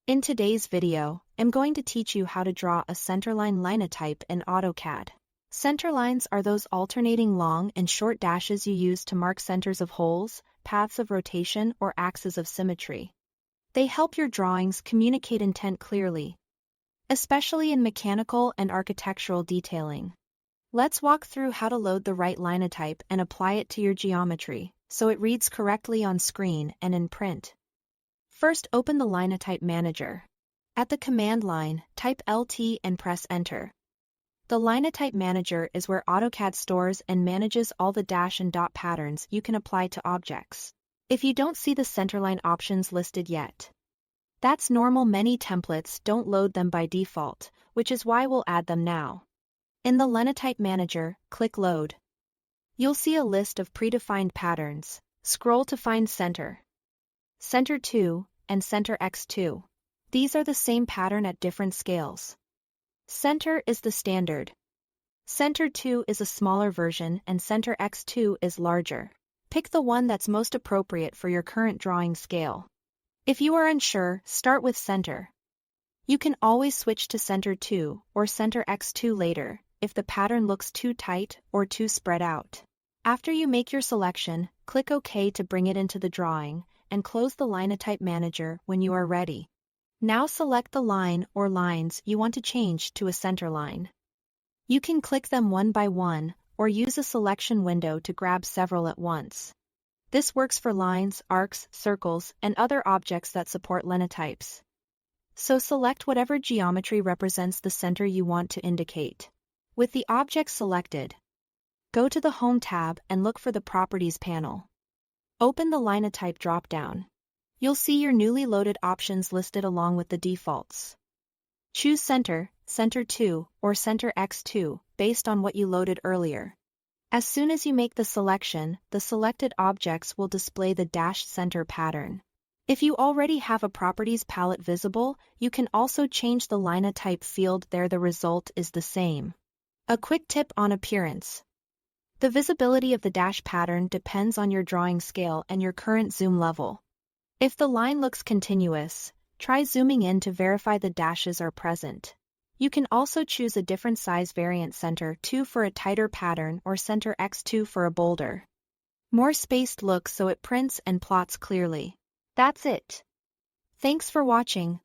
In today's video, I'm going to teach you how to draw a centerline linetype in AutoCAD. Centerlines are those alternating long and short dashes you use to mark centers of holes, paths of rotation, or axes of symmetry. They help your drawings communicate intent clearly, especially in mechanical and architectural detailing. Let's walk through how to load the right linetype and apply it to your geometry, so it reads correctly on screen and in print. First, open the Linetype Manager. At the command line, type LT and press Enter. The Linetype Manager is where AutoCAD stores and manages all the dash and dot patterns you can apply to objects. If you don't see the centerline options listed yet, that's normal. Many templates don't load them by default, which is why we'll add them now. In the Linetype Manager, click Load. You'll see a list of predefined patterns. Scroll to find Center, Center 2, and Center X2. These are the same pattern at different scales. Center is the standard. Center 2 is a smaller version and Center X2 is larger. Pick the one that's most appropriate for your current drawing scale. If you are unsure, start with Center. You can always switch to Center 2 or Center X2 later if the pattern looks too tight or too spread out. After you make your selection, click OK to bring it into the drawing, and close the Linetype Manager when you are ready. Now select the line or lines you want to change to a centerline. You can click them one by one, or use a selection window to grab several at once. This works for lines, arcs, circles, and other objects that support linetypes. So select whatever geometry represents the center you want to indicate. With the object selected, go to the Home tab and look for the Properties panel. Open the Linetype drop-down. You'll see your newly loaded options listed along with the defaults. Choose Center, Center 2, or Center X2 based on what you loaded earlier. As soon as you make the selection, the selected objects will display the dashed center pattern. If you already have a Properties palette visible, you can also change the Linetype field there. The result is the same. A quick tip on appearance. The visibility of the dash pattern depends on your drawing scale and your current zoom level. If the line looks continuous, try zooming in to verify the dashes are present. You can also choose a different size variant, Center 2 for a tighter pattern or Center X2 for a bolder, more spaced look so it prints and plots clearly. That's it. Thanks for watching.